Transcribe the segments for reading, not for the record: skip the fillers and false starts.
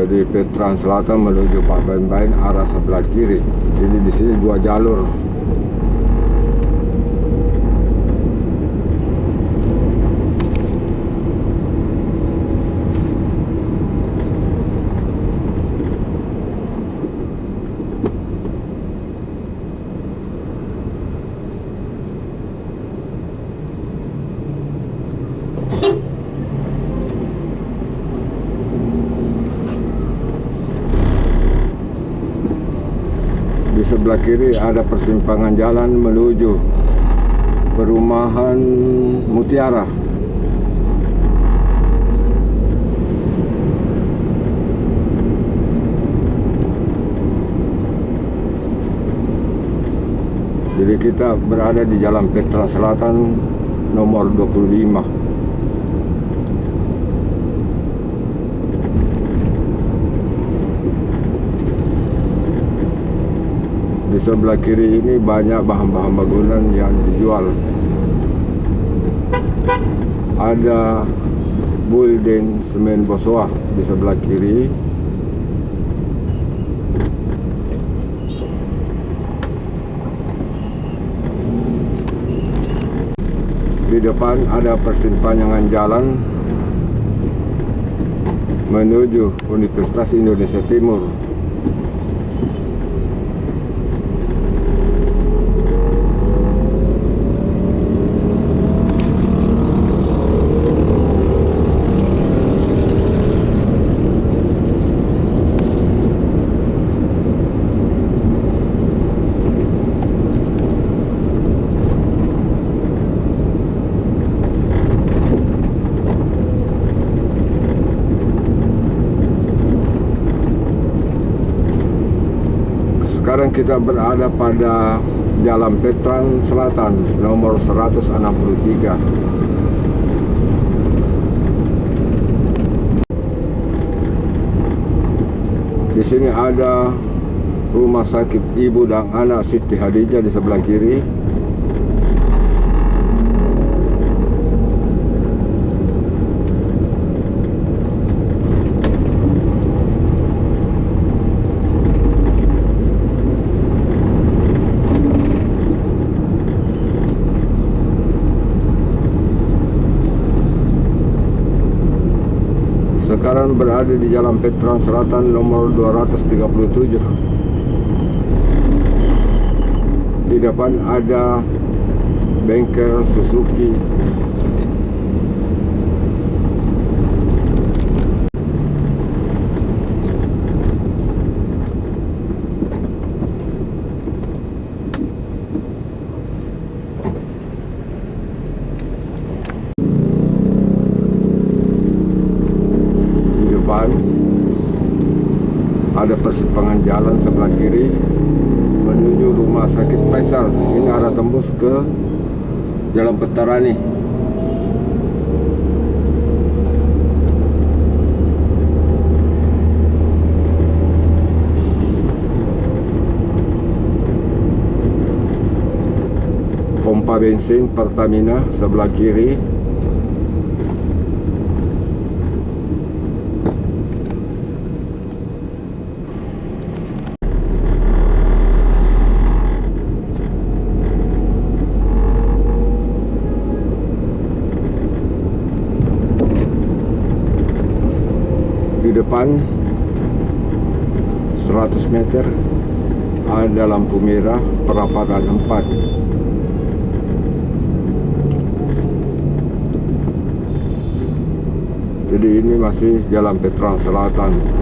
Jadi Veteran Selatan menuju Pak Bain-Bain arah sebelah kiri. Jadi di sini 2 jalur. Di sebelah kiri ada persimpangan jalan menuju perumahan Mutiara. Jadi kita berada di Jalan Veteran Selatan nomor 25. Di sebelah kiri ini banyak bahan-bahan bangunan yang dijual. Ada Bulden Semen Bosowa di sebelah kiri. Di depan ada persimpangan jalan menuju Universitas Indonesia Timur. Sekarang kita berada pada Jalan Veteran Selatan nomor 163. Di sini ada Rumah Sakit Ibu dan Anak Siti Hadijah di sebelah kiri. Sekarang berada di Jalan Veteran Selatan nomor 237. Di depan ada bengkel Suzuki. Ada persimpangan jalan sebelah kiri menuju Rumah Sakit Faisal. Ini arah tembus ke Jalan Petarani. Pompa bensin Pertamina sebelah kiri. Di depan 100 meter ada lampu merah perapatan 4. Jadi ini masih Jalan Veteran Selatan.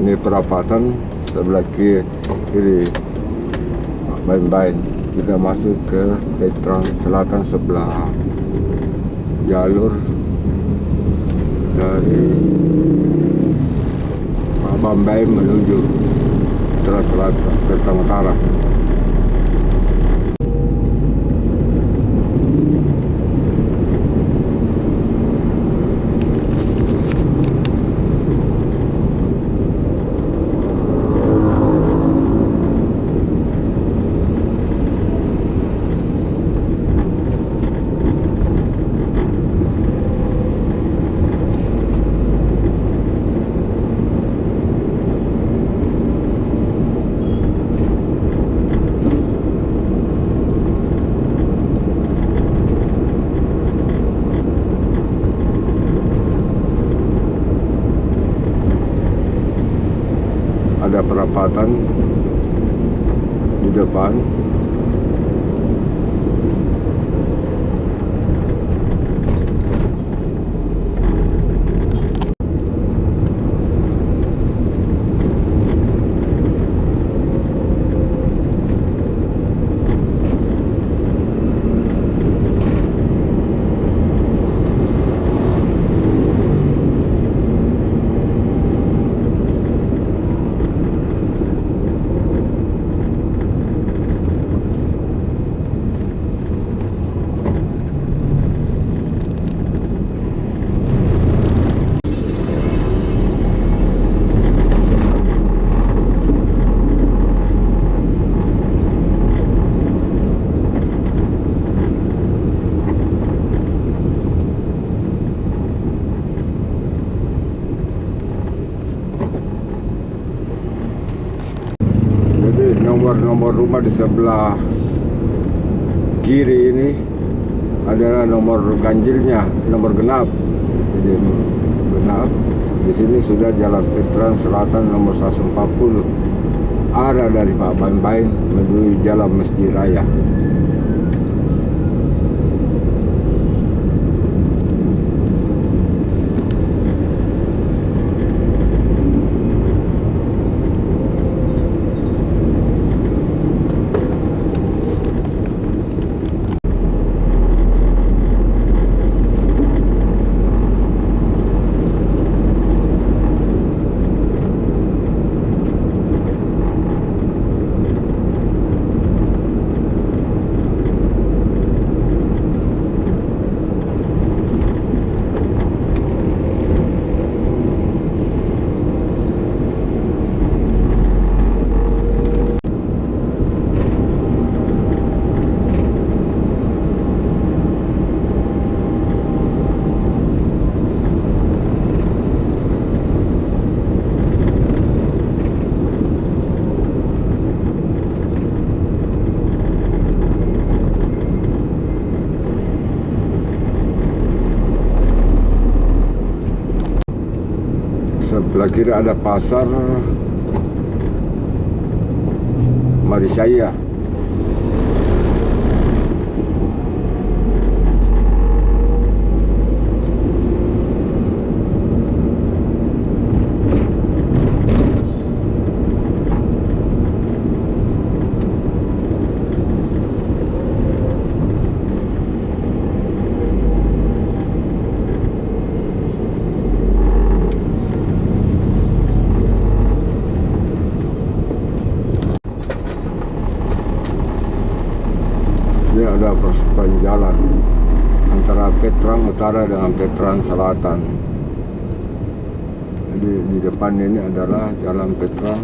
Ini perapatan sebelah kiri Bain-Bain. Kita masuk ke Petrang Selatan sebelah jalur dari Bain-Bain menuju Petrang Selatan, Petrang Utara. Ada perapatan di depan. Jadi nomor rumah di sebelah kiri ini adalah nomor ganjilnya, nomor genap. Jadi genap. Di sini sudah Jalan Petrang Selatan nomor 140, arah dari Bain-Bain menuju Jalan Masjid Raya. Sebelah kiri ada pasar Marisaya. Ini ada persimpangan jalan antara Petrang Utara dengan Petrang Selatan. Jadi di depan ini adalah Jalan Petrang